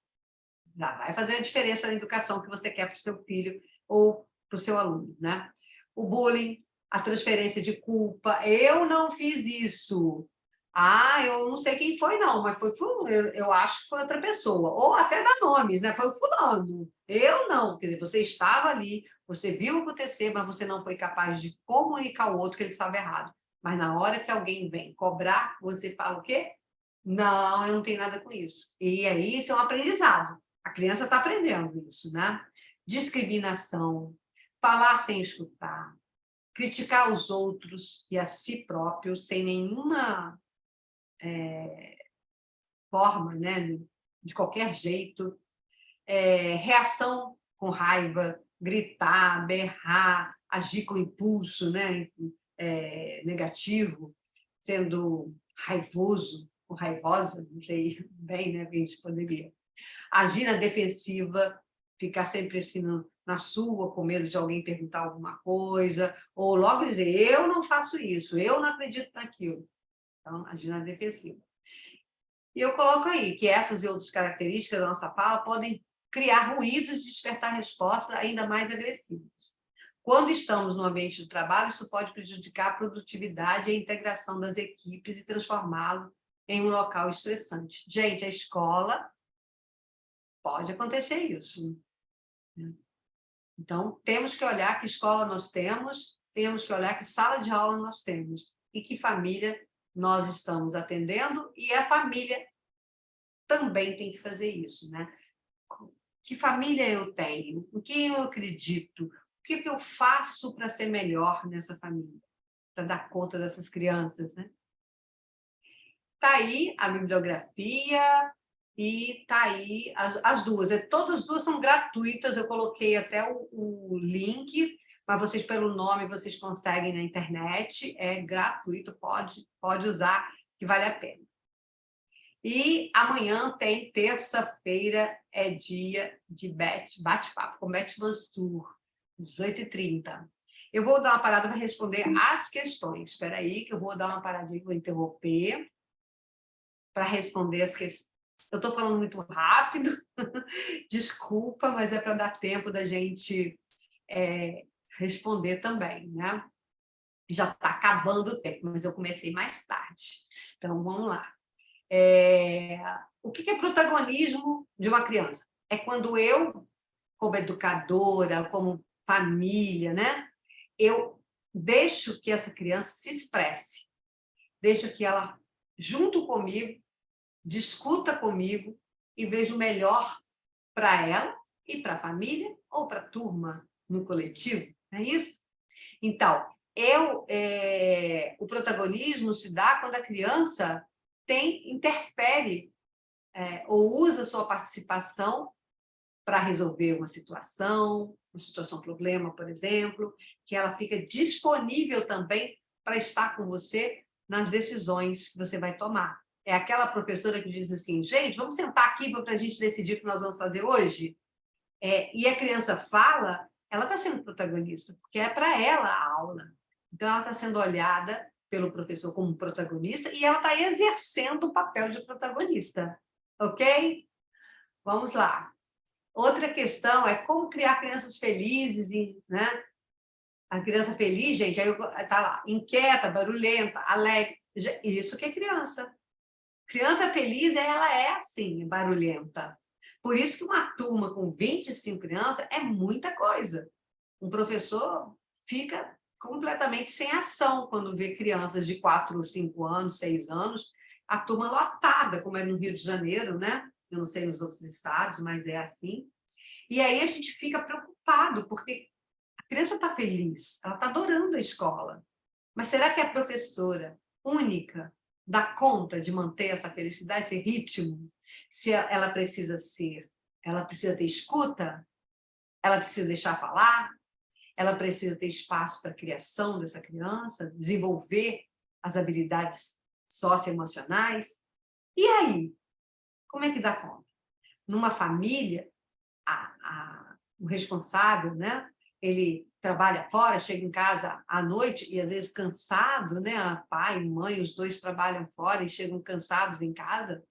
já vai fazer a diferença na educação que você quer para o seu filho, ou para o seu aluno, né? O bullying, a transferência de culpa. Eu não fiz isso. Ah, eu não sei quem foi, não, mas foi fulano. Eu acho que foi outra pessoa. Ou até dá nomes, né? Foi o fulano. Eu não. Quer dizer, você estava ali, você viu acontecer, mas você não foi capaz de comunicar ao outro que ele estava errado. Mas na hora que alguém vem cobrar, você fala o quê? Não, eu não tenho nada com isso. E aí, isso é um aprendizado. A criança está aprendendo isso, né? Discriminação, falar sem escutar, criticar os outros e a si próprio sem nenhuma forma, né? De qualquer jeito. Reação com raiva, gritar, berrar, agir com impulso, né? Negativo, sendo raivoso ou raivosa, não sei bem, né? Que a gente poderia. Agir na defensiva, ficar sempre assim na sua, com medo de alguém perguntar alguma coisa, ou logo dizer, eu não faço isso, eu não acredito naquilo. Então, agir na defensiva. E eu coloco aí que essas e outras características da nossa fala podem criar ruídos e despertar respostas ainda mais agressivas. Quando estamos no ambiente do trabalho, isso pode prejudicar a produtividade e a integração das equipes e transformá-lo em um local estressante. Gente, a escola pode acontecer isso. Então, temos que olhar que escola nós temos que olhar que sala de aula nós temos e que família nós estamos atendendo, e a família também tem que fazer isso, né? Que família eu tenho? Em quem eu acredito? O que eu faço para ser melhor nessa família? Para dar conta dessas crianças, né? Está aí a bibliografia e está aí as duas. Todas as duas são gratuitas, eu coloquei até o link, mas vocês, pelo nome, vocês conseguem na internet, é gratuito, pode usar, que vale a pena. E amanhã tem, terça-feira, é dia de bate-papo com Beth Mansur, 18h30. Eu vou dar uma parada para responder as questões. Espera aí, que eu vou dar uma paradinha, vou interromper para responder as questões. Eu estou falando muito rápido, desculpa, mas é para dar tempo da gente responder também, né? Já está acabando o tempo, mas eu comecei mais tarde. Então, vamos lá. O que é protagonismo de uma criança? É quando eu, como educadora, como família, né? Eu deixo que essa criança se expresse, deixo que ela, junto comigo, discuta comigo e veja o melhor para ela e para a família ou para a turma no coletivo, não é isso? Então, o protagonismo se dá quando a criança interfere ou usa sua participação para resolver uma situação problema, por exemplo, que ela fica disponível também para estar com você nas decisões que você vai tomar. É aquela professora que diz assim, gente, vamos sentar aqui para a gente decidir o que nós vamos fazer hoje? E a criança fala, ela está sendo protagonista, porque é para ela a aula. Então, ela está sendo olhada pelo professor como protagonista e ela está exercendo o papel de protagonista. Ok? Vamos lá. Outra questão é como criar crianças felizes, né? A criança feliz, gente, aí tá lá, inquieta, barulhenta, alegre. Isso que é criança. Criança feliz, ela é assim, barulhenta. Por isso que uma turma com 25 crianças é muita coisa. Um professor fica completamente sem ação quando vê crianças de 4, 5 anos, 6 anos, a turma lotada, como é no Rio de Janeiro, né? Eu não sei nos outros estados, mas é assim. E aí a gente fica preocupado, porque a criança está feliz, ela está adorando a escola. Mas será que a professora única dá conta de manter essa felicidade, esse ritmo? Se ela precisa ter escuta, ela precisa deixar falar, ela precisa ter espaço para a criação dessa criança, desenvolver as habilidades socioemocionais. E aí? Como é que dá conta? Numa família, o responsável, né? Ele trabalha fora, chega em casa à noite e às vezes cansado, né? Pai e mãe, os dois trabalham fora e chegam cansados em casa.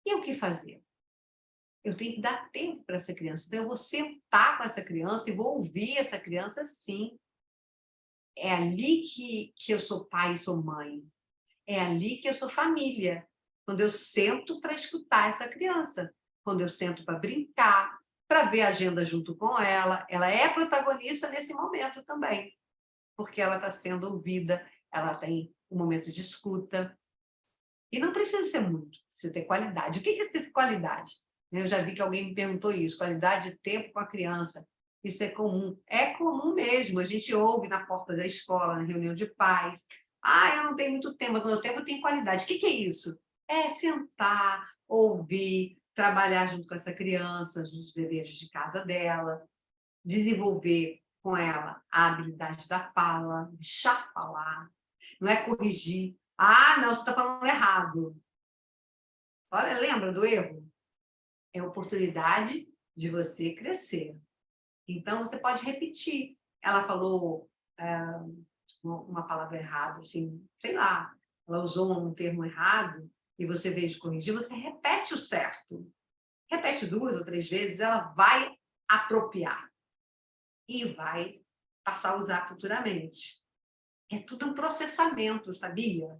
E o que fazer? eu tenho que dar tempo para essa criança. Então, eu vou sentar com essa criança e vou ouvir essa criança, sim. É ali que eu sou pai e sou mãe. É ali que eu sou família. Quando eu sento para escutar essa criança. Quando eu sento para brincar, para ver a agenda junto com ela. Ela é protagonista nesse momento também. Porque ela está sendo ouvida, ela tem um momento de escuta. E não precisa ser muito, precisa ter qualidade. O que é ter qualidade? Eu já vi que alguém me perguntou isso, qualidade de tempo com a criança. Isso é comum. É comum mesmo, a gente ouve na porta da escola, na reunião de pais. Ah, eu não tenho muito tempo, mas quando eu tenho, eu tenho qualidade. O que é isso? É sentar, ouvir, trabalhar junto com essa criança, nos deveres de casa dela, desenvolver com ela a habilidade da fala, deixar falar, não é corrigir. Ah, não, você está falando errado. Olha, lembra do erro? É oportunidade de você crescer. Então, você pode repetir. Ela falou uma palavra errada, assim, sei lá, ela usou um termo errado e você, em vez de corrigir, você repete o certo. Repete 2 ou 3 vezes, ela vai apropriar e vai passar a usar futuramente. É tudo um processamento, sabia?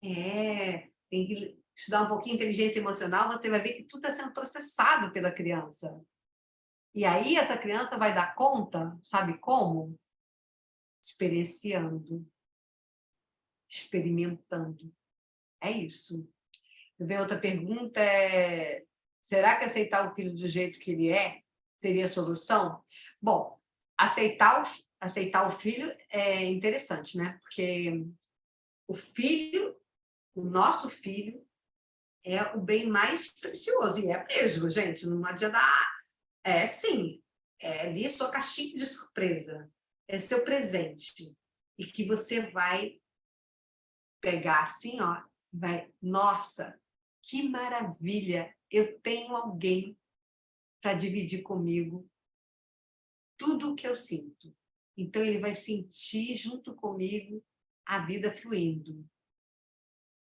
Tem que estudar um pouquinho de inteligência emocional, você vai ver que tudo está sendo processado pela criança. E aí essa criança vai dar conta, sabe como? Experienciando, experimentando. É isso. Vem outra pergunta será que aceitar o filho do jeito que ele é seria a solução? Bom, aceitar o filho é interessante, né? Porque o filho, o nosso filho, é o bem mais precioso. E é mesmo, gente, não adianta. É sim, é ali sua caixinha de surpresa, é seu presente. E que você vai pegar assim, ó, vai, nossa, que maravilha, eu tenho alguém para dividir comigo tudo o que eu sinto. Então ele vai sentir junto comigo a vida fluindo.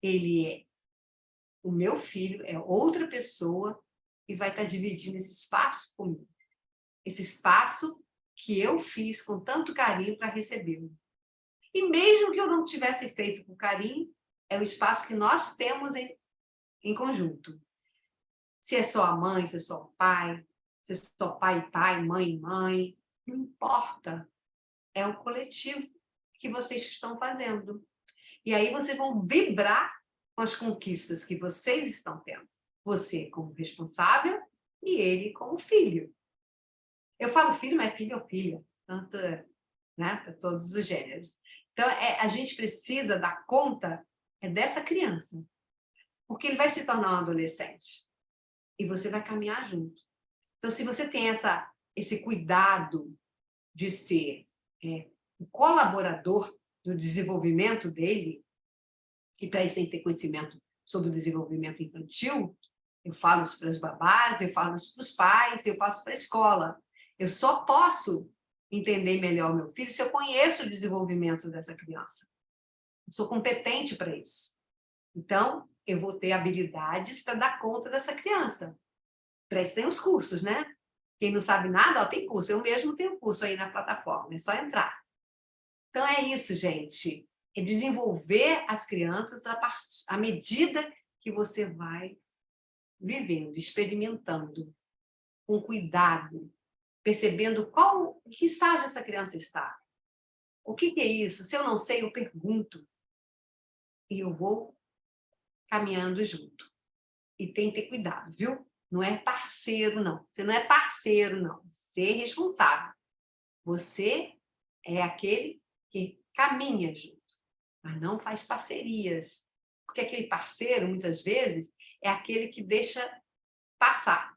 Ele é o meu filho, é outra pessoa e vai estar dividindo esse espaço comigo. Esse espaço que eu fiz com tanto carinho para recebê-lo. E mesmo que eu não tivesse feito com carinho, é o espaço que nós temos em conjunto. Se é só a mãe, se é só o pai, se é só pai e pai, mãe e mãe, não importa. É o coletivo que vocês estão fazendo. E aí vocês vão vibrar com as conquistas que vocês estão tendo. Você como responsável e ele como filho. Eu falo filho, mas filho ou filha, tanto, né, para todos os gêneros. Então, a gente precisa dar conta dessa criança, porque ele vai se tornar um adolescente e você vai caminhar junto. Então, se você tem esse cuidado de ser o colaborador do desenvolvimento dele, e para isso tem que ter conhecimento sobre o desenvolvimento infantil, eu falo isso para as babás, eu falo isso para os pais, eu falo isso para a escola. Eu só posso entender melhor o meu filho se eu conheço o desenvolvimento dessa criança. Eu sou competente para isso. Então, eu vou ter habilidades para dar conta dessa criança. Para isso tem os cursos, né? Quem não sabe nada, ó, tem curso. Eu mesmo tenho curso aí na plataforma, é só entrar. Então, é isso, gente. É desenvolver as crianças à medida que você vai vivendo, experimentando, com cuidado, percebendo que estágio essa criança está. O que é isso? Se eu não sei, eu pergunto. E eu vou caminhando junto. E tem que ter cuidado, viu? Não é parceiro, não. Você não é parceiro, não. Você é responsável. Você é aquele que caminha junto, mas não faz parcerias. Porque aquele parceiro, muitas vezes, é aquele que deixa passar.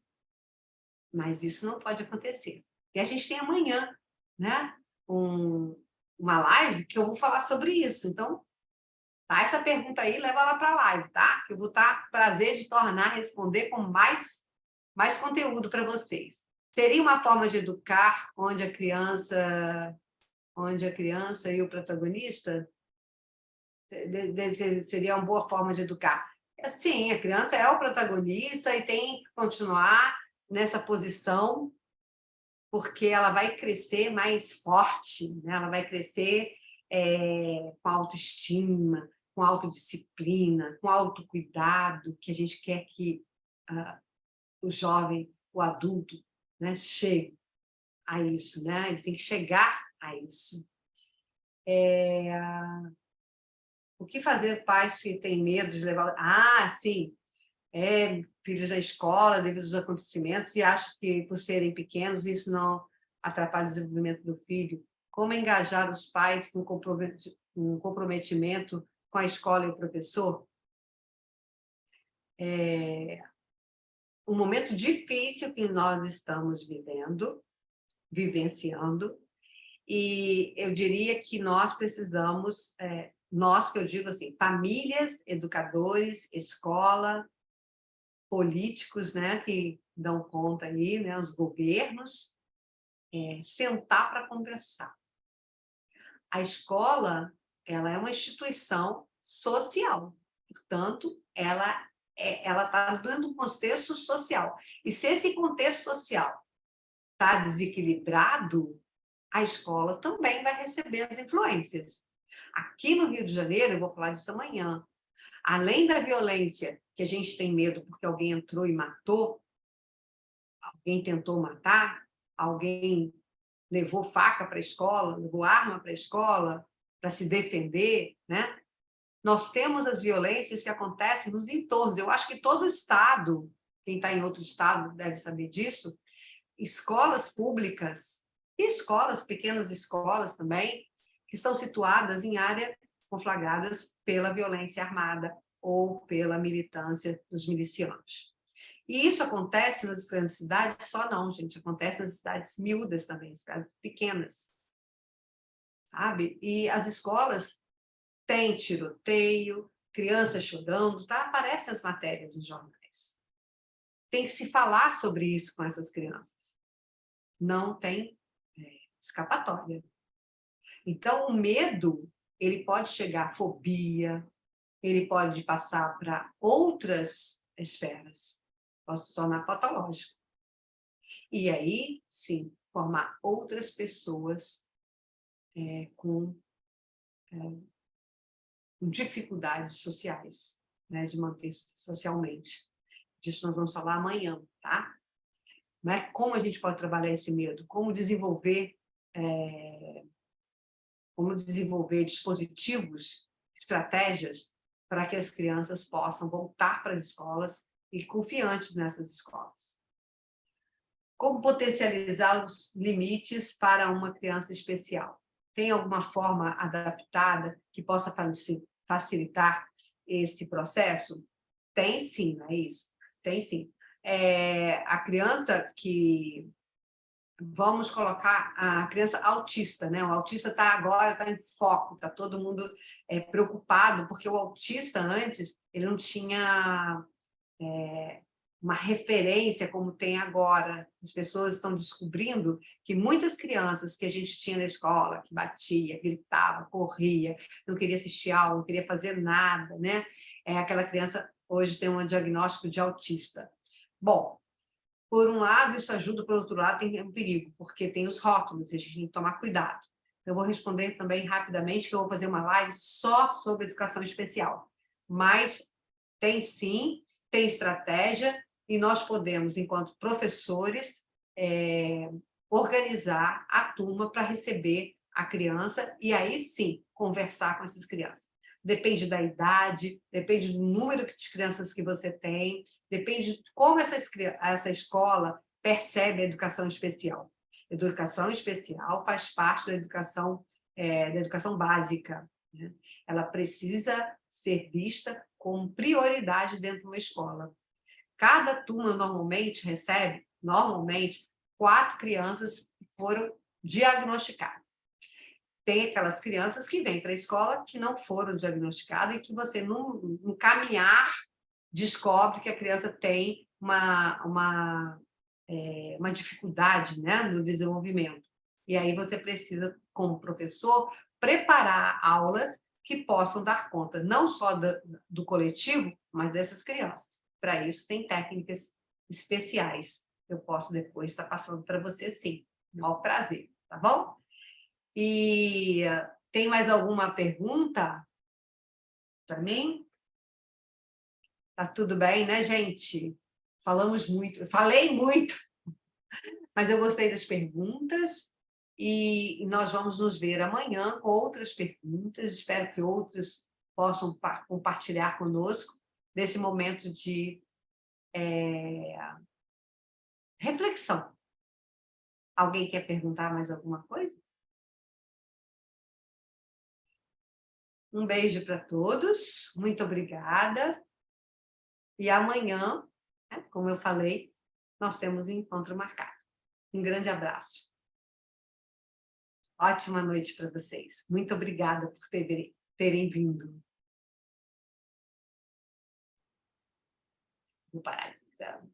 Mas isso não pode acontecer. E a gente tem amanhã, né, uma live que eu vou falar sobre isso. Então, tá essa pergunta aí, leva ela para a live, tá? Que eu vou estar prazer de tornar a responder com mais conteúdo para vocês. Seria uma forma de educar onde a criança e o protagonista seria uma boa forma de educar. Sim, a criança é o protagonista e tem que continuar nessa posição, porque ela vai crescer mais forte, né? Ela vai crescer com autoestima, com autodisciplina, com autocuidado, que a gente quer que o jovem, o adulto, né, chegue a isso, né? Ele tem que chegar a isso. O que fazer pais que têm medo de levar... sim, filhos na escola devido aos acontecimentos e acho que, por serem pequenos, isso não atrapalha o desenvolvimento do filho. Como engajar os pais no comprometimento com a escola e o professor? Um momento difícil que nós estamos vivenciando, e eu diria que nós precisamos, nós que eu digo assim, famílias, educadores, escola, políticos, né, que dão conta aí, né, os governos, sentar para conversar. A escola, ela é uma instituição social, portanto, ela está dando um contexto social. E se esse contexto social está desequilibrado, a escola também vai receber as influências. Aqui no Rio de Janeiro, eu vou falar disso amanhã, além da violência, que a gente tem medo porque alguém entrou e matou, alguém tentou matar, alguém levou faca para a escola, levou arma para a escola para se defender, né? Nós temos as violências que acontecem nos entornos. Eu acho que todo estado, quem está em outro estado deve saber disso, escolas públicas e escolas, pequenas escolas também, que estão situadas em áreas conflagradas pela violência armada ou pela militância dos milicianos. E isso acontece nas grandes cidades só não, gente, acontece nas cidades miúdas também, cidades pequenas, sabe? E as escolas têm tiroteio, crianças chorando, tá? Aparecem as matérias nos jornais. Tem que se falar sobre isso com essas crianças. Não tem escapatória. Então, o medo, ele pode chegar à fobia, ele pode passar para outras esferas, pode se tornar patológico. E aí, sim, formar outras pessoas com dificuldades sociais, né, de manter socialmente. Disso nós vamos falar amanhã, tá? Né? Como a gente pode trabalhar esse medo? Como desenvolver dispositivos, estratégias para que as crianças possam voltar para as escolas e confiantes nessas escolas. Como potencializar os limites para uma criança especial? Tem alguma forma adaptada que possa facilitar esse processo? Tem sim, não é isso? Tem sim. A criança que... Vamos colocar a criança autista, né? O autista está em foco, está todo mundo preocupado, porque o autista antes ele não tinha uma referência como tem agora. As pessoas estão descobrindo que muitas crianças que a gente tinha na escola, que batia, gritava, corria, não queria assistir aula, não queria fazer nada, né? Aquela criança hoje tem um diagnóstico de autista. Bom, por um lado isso ajuda, por outro lado tem um perigo, porque tem os rótulos e a gente tem que tomar cuidado. Eu vou responder também rapidamente, que eu vou fazer uma live só sobre educação especial. Mas tem sim, tem estratégia, e nós podemos, enquanto professores, organizar a turma para receber a criança e aí sim conversar com essas crianças. Depende da idade, depende do número de crianças que você tem, depende de como essa escola percebe a educação especial. Educação especial faz parte da educação básica, né? Ela precisa ser vista como prioridade dentro de uma escola. Cada turma normalmente recebe, 4 crianças que foram diagnosticadas. Tem aquelas crianças que vêm para a escola que não foram diagnosticadas e que você, no caminhar, descobre que a criança tem uma dificuldade, né, no desenvolvimento. E aí você precisa, como professor, preparar aulas que possam dar conta não só do coletivo, mas dessas crianças. Para isso, tem técnicas especiais. eu posso depois estar passando para você, sim. Maior prazer, tá bom? E tem mais alguma pergunta para mim? Tá tudo bem, né, gente? Falamos muito, falei muito, mas eu gostei das perguntas e nós vamos nos ver amanhã com outras perguntas. Espero que outros possam compartilhar conosco desse momento de reflexão. Alguém quer perguntar mais alguma coisa? Um beijo para todos, muito obrigada. E amanhã, né, como eu falei, nós temos um encontro marcado. Um grande abraço. Ótima noite para vocês. Muito obrigada por terem vindo. Vou parar de